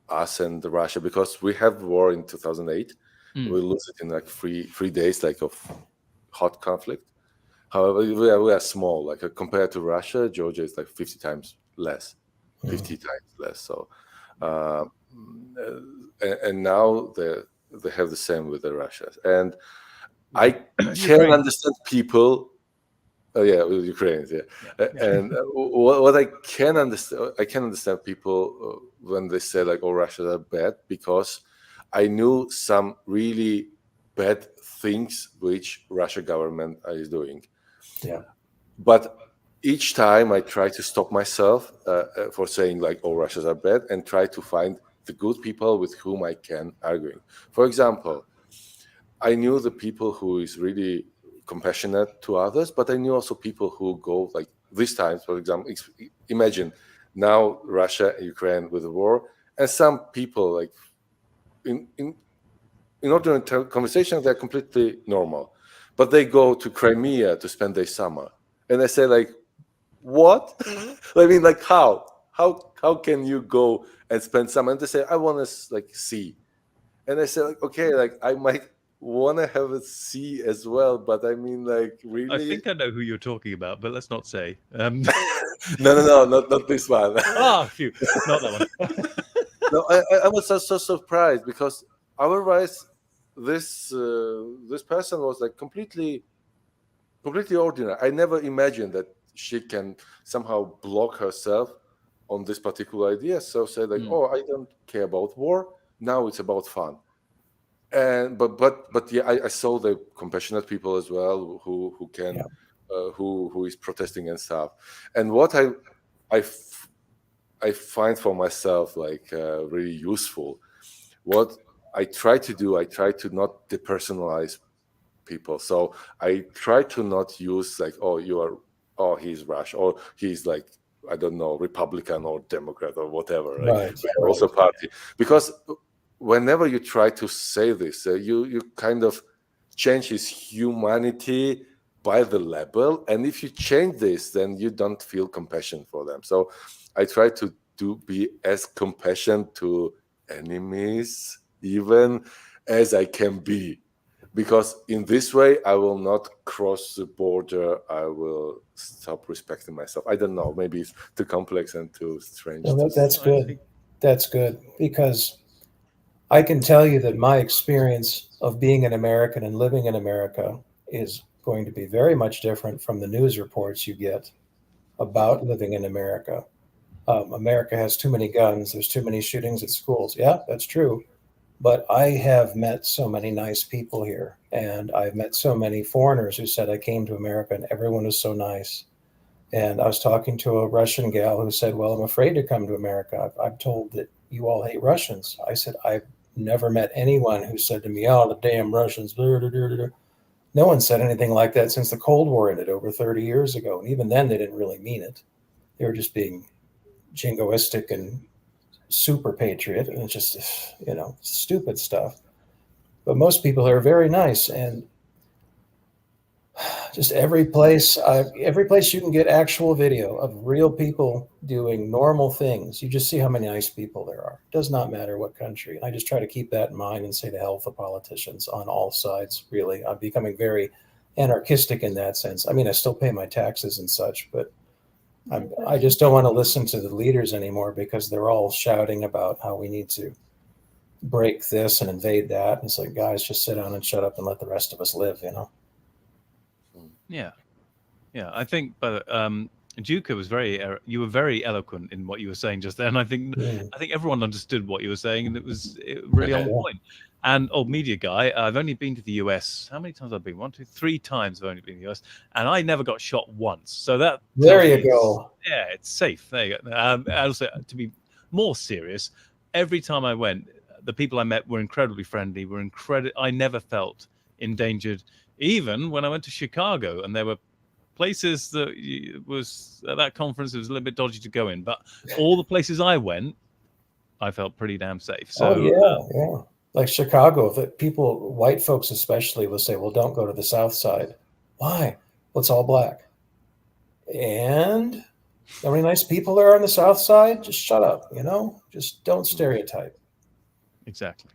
us and Russia, because we have war in 2008. We lose it in like three days, like of hot conflict. However, we are small, like compared to Russia, Georgia is like 50 times less, 50 times less. So and now they have the same with the Russians. And I can Ukraine. understand people. Oh yeah, with Ukraine. Yeah. And what I can understand people when they say like, "Oh, Russians are bad," because I knew some really bad things which Russia government is doing. Yeah. But each time I try to stop myself for saying like, "Oh, Russians are bad," and try to find the good people with whom I can arguing. For example, I knew the people who is really compassionate to others, but I knew also people who go like this time, for example, imagine now Russia and Ukraine with the war, and some people like in ordinary conversation they're completely normal, but they go to Crimea to spend their summer, and I say like, what? I mean, like how can you go and spend summer? And they say I want to like see, and I said like, okay, like I might want to have a sea as well, but I mean like really. I think I know who you're talking about, but let's not say. No, not this one. Phew, not that one. No, I was so surprised because otherwise this person was like completely ordinary. I never imagined that she can somehow block herself on this particular idea. So say like, oh, I don't care about war. Now it's about fun. And but yeah, I saw the compassionate people as well who can who is protesting and stuff. And what I find for myself like really useful. What I try to do, I try to not depersonalize people. So I try to not use like, oh he's Russian, or he's like, I don't know, Republican or Democrat or whatever, Right. also party. Because whenever you try to say this, you kind of change his humanity by the label, and if you change this, then you don't feel compassion for them. So I try to be as compassionate to enemies even as I can be, because in this way I will not cross the border. I will stop respecting myself. I don't know, maybe it's too complex and too strange. Well, that's good. That's good, because I can tell you that my experience of being an American and living in America is going to be very much different from the news reports you get about living in America. America has too many guns. There's too many shootings at schools. Yeah, that's true. But I have met so many nice people here, and I've met so many foreigners who said I came to America and everyone was so nice. And I was talking to a Russian gal who said, well, I'm afraid to come to America. I'm told that you all hate Russians. I said, I've never met anyone who said to me, oh, the damn Russians. Blah, blah, blah, blah. No one said anything like that since the Cold War ended over 30 years ago. And even then, they didn't really mean it. They were just being jingoistic and super patriot, and it's just, stupid stuff. But most people are very nice, and just every place you can get actual video of real people doing normal things, you just see how many nice people there are. It does not matter what country. And I just try to keep that in mind and say to hell with the politicians on all sides. Really, I'm becoming very anarchistic in that sense. I mean, I still pay my taxes and such, but I just don't want to listen to the leaders anymore, because they're all shouting about how we need to break this and invade that. And it's like, guys, just sit down and shut up and let the rest of us live, Yeah. I think, but Duca was you were very eloquent in what you were saying just then. I think everyone understood what you were saying, and it was really on point. And old media guy, I've only been to the US. How many times have I been? 1, 2, 3 times I've only been to the US, and I never got shot once. So that there you go. Yeah, it's safe. There you go. And also, to be more serious, every time I went, the people I met were incredibly friendly. I never felt endangered. Even when I went to Chicago, and there were places that was at that conference, it was a little bit dodgy to go in, but all the places I went, I felt pretty damn safe. So yeah. Like Chicago, that people, white folks especially, will say, well, don't go to the South Side. Why? Well, it's all black. And how many nice people there are on the South Side? Just shut up, just don't stereotype. Exactly.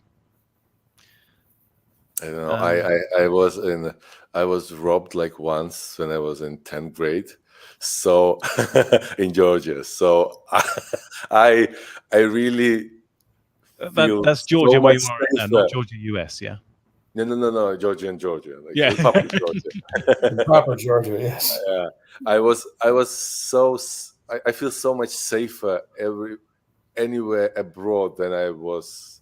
I don't know. I was robbed like once when I was in 10th grade, so in Georgia. So I really feel That's so Georgia where much you are right now, safer. not Georgia, US. Yeah. No, Georgia and Georgia, like Yeah. Republic Georgia. In proper Georgia, yes. Yeah, I was so I feel so much safer anywhere abroad than I was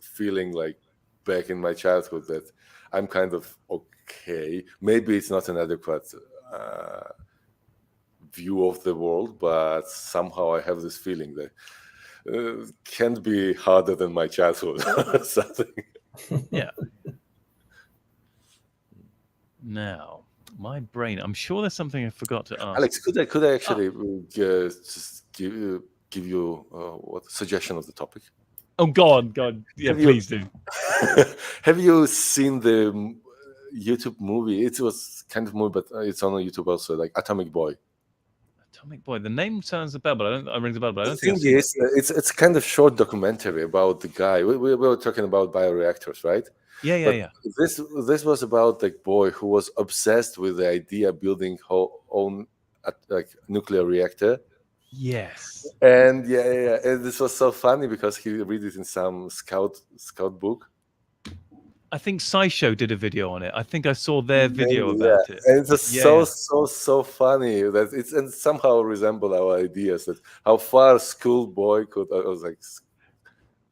feeling like back in my childhood. That I'm kind of okay. Maybe it's not an adequate view of the world, but somehow I have this feeling that can't be harder than my childhood. Something. Yeah. Now, my brain. I'm sure there's something I forgot to ask. Alex, could I actually just give you what suggestion of the topic? Oh, go on. Yeah, please do. Have you seen the YouTube movie? It was kind of movie, but it's on YouTube also, like Atomic Boy. Atomic Boy. The name sounds a bell, but it rings a bell, but I The don't think thing I've seen is, it's kind of short documentary about the guy. We were talking about bioreactors, right? Yeah. But this was about the boy who was obsessed with the idea of building own like nuclear reactor. Yes. And and this was so funny because he read it in some scout book. I think SciShow did a video on it. I think I saw their video Maybe, about it. And it's just Yeah. so funny that it's and somehow resemble our ideas that how far schoolboy could I was like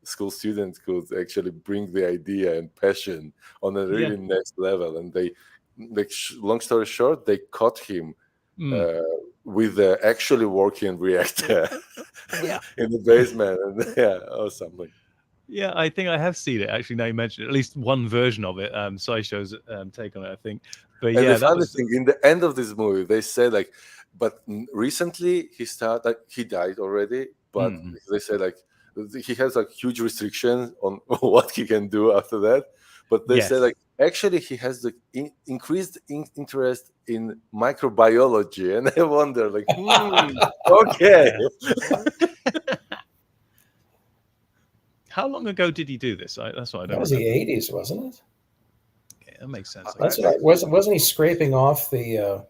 school student could actually bring the idea and passion on a really next level. And they, like, long story short, they caught him with the actually working reactor in the basement, and or something. Yeah, I think I have seen it. Actually, now you mentioned it, at least one version of it. SciShow's take on it, I think. But And yeah, the that funny was thing, in the end of this movie, they said like, but recently he died already, but they said like he has like huge restrictions on what he can do after that. But they said like actually he has the increased interest in microbiology, and I wonder like, okay. How long ago did he do this? That's what I don't. That was remember. the 80s, wasn't it? Okay, that makes sense. That's what wasn't he scraping off the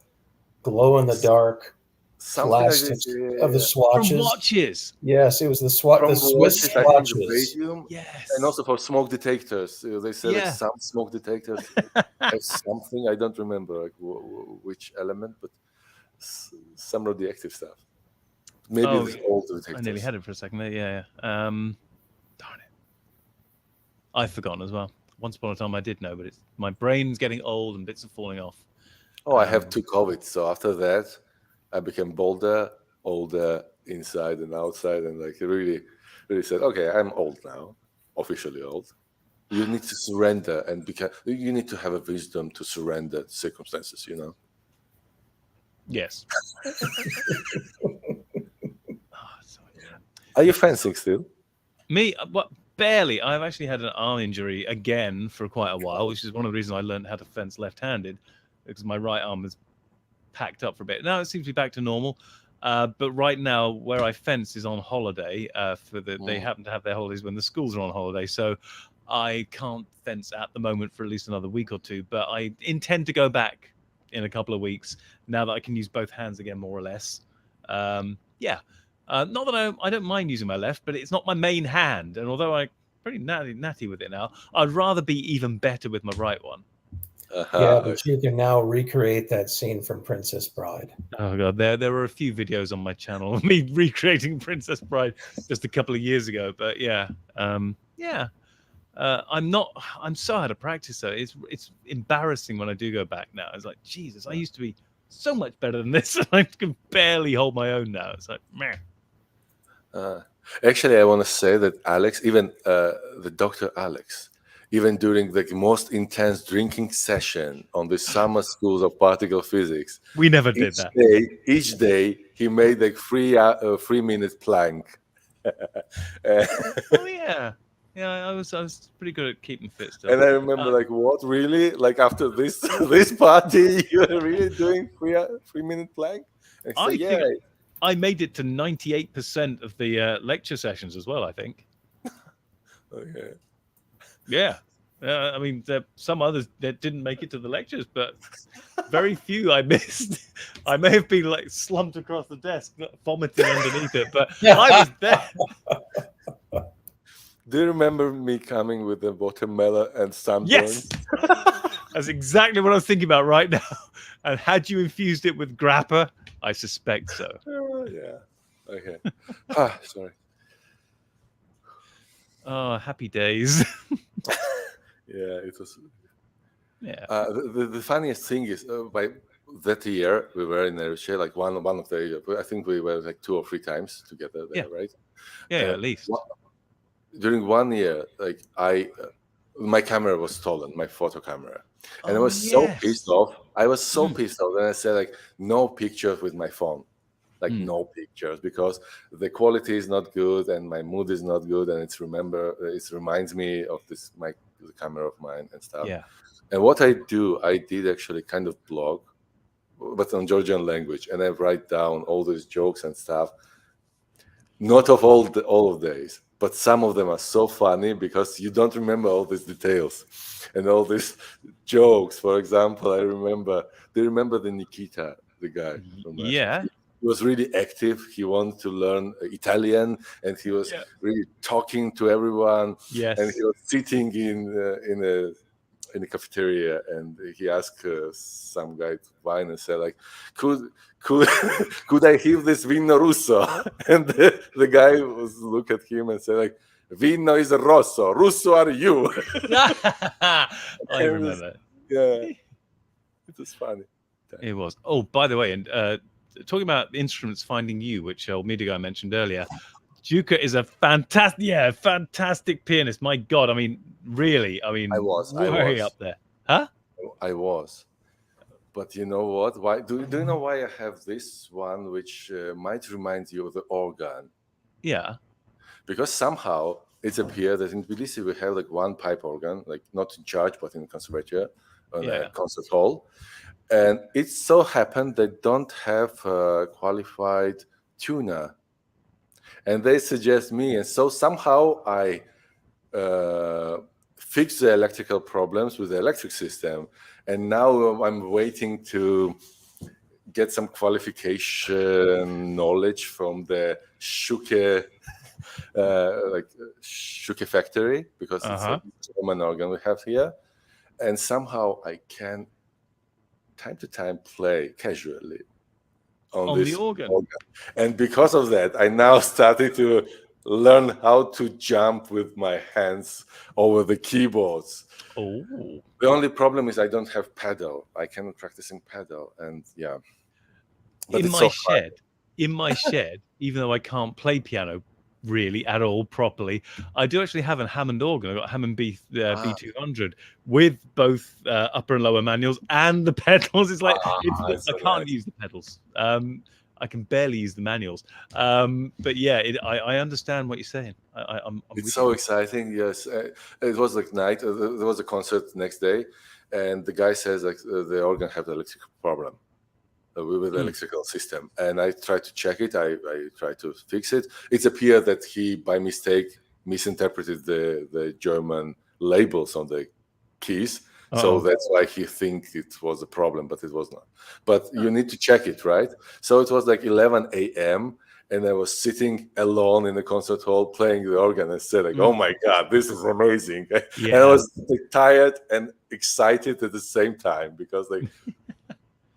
glow in the dark plastics of the swatches? From watches. Yes, it was the Swiss watches, swatches. Yes, and also for smoke detectors. They said like some smoke detectors have something I don't remember like which element, but some radioactive stuff. Maybe it's old detectors. I nearly had it for a second there. Yeah. Darn it. I've forgotten as well. Once upon a time I did know, but my brain's getting old and bits are falling off. Oh, I have 2 COVID, so after that I became bolder, older inside and outside, and like really said, okay, I'm old now, officially old. You need to surrender and you need to have a wisdom to surrender circumstances, you know? Yes. Are you fencing still? Me? What? Barely. I've actually had an arm injury again for quite a while, which is one of the reasons I learned how to fence left-handed, because my right arm is packed up for a bit. Now it seems to be back to normal. But right now, where I fence is on holiday. They happen to have their holidays when the schools are on holiday, so I can't fence at the moment for at least another week or two. But I intend to go back in a couple of weeks now that I can use both hands again, more or less. Not that I don't mind using my left, but it's not my main hand. And although I'm pretty natty with it now, I'd rather be even better with my right one. Yeah, but you can now recreate that scene from Princess Bride. Oh god, there were a few videos on my channel of me recreating Princess Bride just a couple of years ago. But I'm so out of practice though. It's embarrassing when I do go back now. It's like, Jesus, I used to be so much better than this, and I can barely hold my own now. It's like, meh. Actually, I want to say that Alex, even the Dr. Alex, even during the most intense drinking session on the summer schools of particle physics, we never did that. Each day he made like 3-minute plank. Oh yeah. Yeah, I was pretty good at keeping fit still. And I remember, like, what, really? Like, after this party, you're really doing 3-minute plank? And I think I made it to 98% of the lecture sessions as well, I think. Okay. Yeah. I mean, there are some others that didn't make it to the lectures, but very few I missed. I may have been, like, slumped across the desk, vomiting underneath it, but I was there. Do you remember me coming with the watermelon and sunburn? Yes, that's exactly what I was thinking about right now. And had you infused it with grappa, I suspect so. Yeah. Okay. Sorry. Oh, happy days. Yeah, it was. Yeah. The funniest thing is by that year we were in Eritrea, like one of the. I think we were like 2 or 3 times together there, Yeah. right? Yeah, at least. During 1 year, like my camera was stolen, my photo camera, and I Oh, was so yes. pissed off. I was so pissed off, and I said like, no pictures with my phone, like no pictures, because the quality is not good and my mood is not good, and it reminds me of the camera of mine and stuff. Yeah. And what I did actually kind of blog, but on Georgian language, and I write down all these jokes and stuff. Not of all of these, but some of them are so funny because you don't remember all these details and all these jokes. For example, do you remember the Nikita, the guy from Russia? Yeah. He was really active. He wanted to learn Italian, and he was really talking to everyone. Yes. And he was sitting in a cafeteria, and he asked some guy to wine and said like, could I have this vino russo? And the guy was look at him and say like, vino is rosso, russo are you? I remember. Yeah, it was funny. It was. Oh, by the way, and talking about instruments finding you, which old media guy mentioned earlier, Juka is a fantastic pianist. My God, I mean, really, I was way up there. Huh? I was. But you know what? Why do you know why I have this one, which might remind you of the organ? Yeah. Because somehow it's appeared that in Tbilisi we have like one pipe organ, like not in church but in the conservatory, on a concert hall, and it so happened they don't have a qualified tuner, and they suggest me, and so somehow I fix the electrical problems with the electric system, and now I'm waiting to get some qualification knowledge from the Schuke Schuke factory, because it's a German organ we have here, and somehow I can time to time play casually on this the organ. And because of that, I now started to learn how to jump with my hands over the keyboards. Oh. The only problem is I don't have pedal. I cannot practice in pedal, and But in my shed, even though I can't play piano really at all properly, I do actually have a Hammond organ. I've got a Hammond B200 with both upper and lower manuals and the pedals. It's like I can't use the pedals. I can barely use the manuals. But yeah, I understand what you're saying. It's so exciting. Yes, it was like night. There was a concert next day, and the guy says like the organ have the electrical problem with the electrical system, and I tried to check it. I tried to fix it. It appeared that he by mistake misinterpreted the German labels on the keys. So that's why he thinks it was a problem, but it was not. But you need to check it, right? So it was like 11 a.m. and I was sitting alone in the concert hall playing the organ and said like, oh my God, this is amazing. And I was like, tired and excited at the same time, because like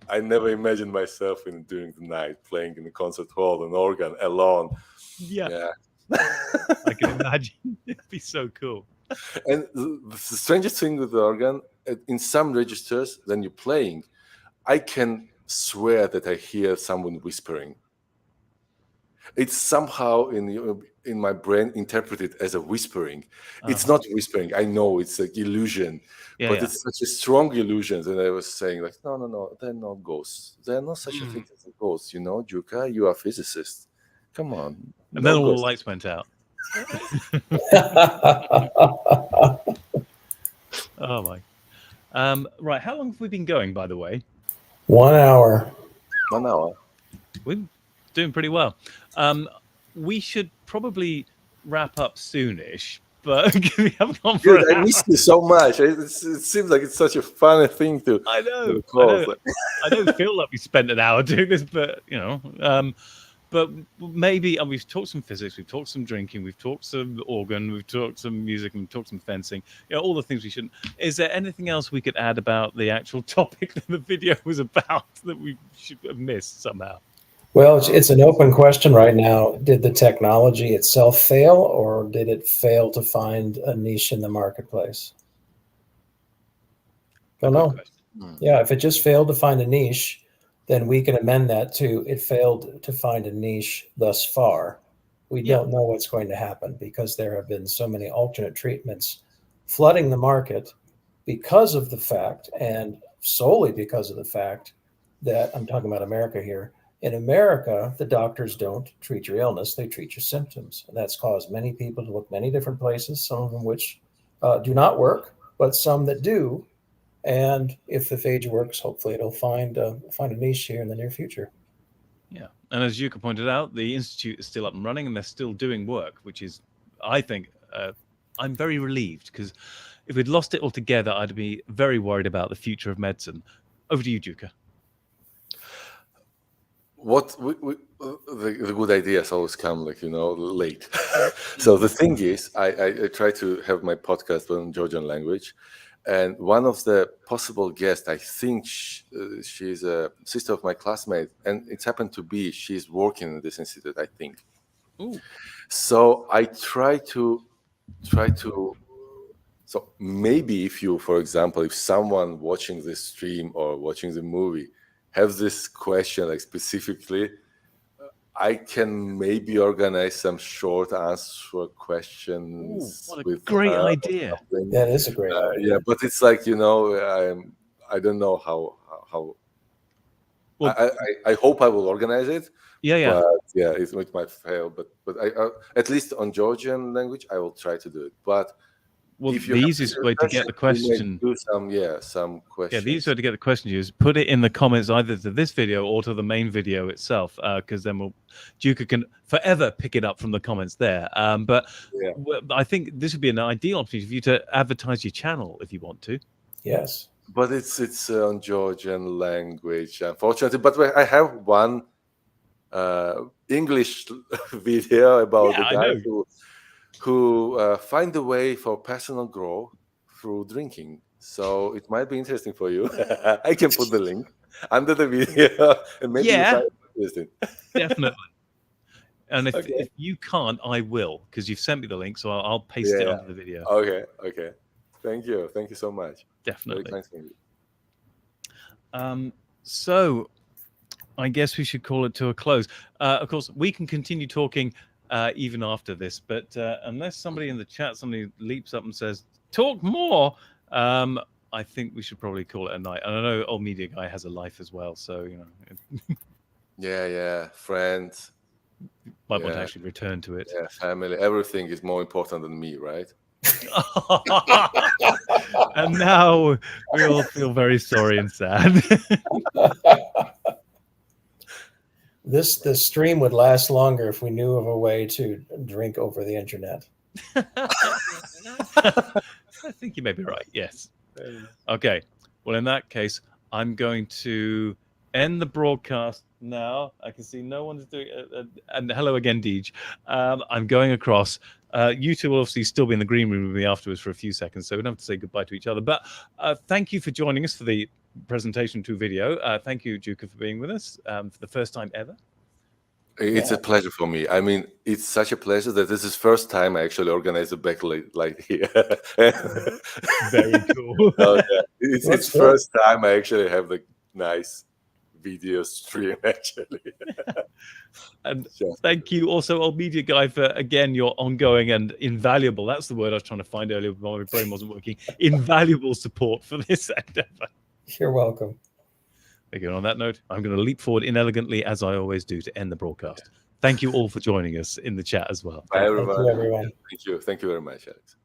I never imagined myself during the night playing in the concert hall an organ alone. Yeah. I can imagine. It'd be so cool. And the strangest thing with the organ, in some registers, when you're playing, I can swear that I hear someone whispering. It's somehow in my brain interpreted as a whispering. It's not whispering. I know it's an illusion, but it's such a strong illusion that I was saying like, no, they're not ghosts. They're not such a thing as a ghost. You know, Juka, you are a physicist. Come on. And then all the lights went out. Oh my. Right, how long have we been going, by the way? 1 hour. 1 hour. We're doing pretty well. We should probably wrap up soonish, but we haven't gone for I miss you so much. It seems like it's such a fun thing to. I know. I don't feel like we spent an hour doing this, but but maybe we've talked some physics, we've talked some drinking, we've talked some organ, we've talked some music, and we've talked some fencing. All the things we shouldn't. Is there anything else we could add about the actual topic that the video was about that we should have missed somehow? Well, it's an open question right now. Did the technology itself fail, or did it fail to find a niche in the marketplace? Don't know. Yeah, if it just failed to find a niche, then we can amend that to it failed to find a niche thus far. We don't know what's going to happen because there have been so many alternate treatments flooding the market because of the fact, and solely because of the fact, that I'm talking about America here. In America, the doctors don't treat your illness, they treat your symptoms. And that's caused many people to look many different places, some of them which do not work, but some that do. And if the phage works, hopefully it'll find a niche here in the near future. Yeah. And as Yuka pointed out, the Institute is still up and running and they're still doing work, which is, I think, I'm very relieved, because if we'd lost it altogether, I'd be very worried about the future of medicine. Over to you, Yuka. The good ideas always come late. So the thing is, I try to have my podcast on Georgian language, and one of the possible guests, I think she's a sister of my classmate, and it's happened to be she's working in this institute, I think. Ooh. So I try to. So maybe for example, if someone watching this stream or watching the movie have this question specifically, I can maybe organize some short answer questions. Ooh, what a great idea! That is a great idea. Yeah, but it's I don't know how. Well, I hope I will organize it. Yeah. But yeah, it might fail. But I at least on Georgian language, I will try to do it. But well, the easiest way to get the question, do some questions. Yeah, the easiest way to get the question is put it in the comments either to this video or to the main video itself, because then Duca can forever pick it up from the comments there. But I think this would be an ideal opportunity for you to advertise your channel if you want to. Yes, but it's on Georgian language, unfortunately. But I have one English video about the guy who find a way for personal growth through drinking. So it might be interesting for you. I can put the link under the video, and maybe you find it interesting. Definitely. And if you can't, I will, because you've sent me the link, so I'll paste it under the video. Okay. Thank you so much. Definitely. Very nice of you. So I guess we should call it to a close. Of course, we can continue talking even after this, but unless somebody in the chat, somebody leaps up and says, talk more, I think we should probably call it a night. And I know Old Media Guy has a life as well, so, Yeah, friends. Might want to actually return to it. Yeah, family. Everything is more important than me, right? And now we all feel very sorry and sad. This stream would last longer if we knew of a way to drink over the internet. I think you may be right. Yes. Okay. Well, in that case, I'm going to end the broadcast now. I can see no one's doing it. And hello again, Deej. I'm going across. You two will obviously still be in the green room with me afterwards for a few seconds, so we don't have to say goodbye to each other. But thank you for joining us for the presentation 2 video. Thank you, Duca, for being with us for the first time ever. It's a pleasure for me. I mean, it's such a pleasure that this is first time I actually organize a backlight like here. Very cool. It's first time I actually have the nice video stream actually. And thank you also, Old Media Guy, for again your ongoing and invaluable, that's the word I was trying to find earlier but my brain wasn't working, invaluable support for this endeavor. You're welcome. Again, on that note, I'm going to leap forward inelegantly as I always do to end the broadcast. Thank you all for joining us in the chat as well. Bye, everyone. Thank you, everyone. Thank you very much, Alex.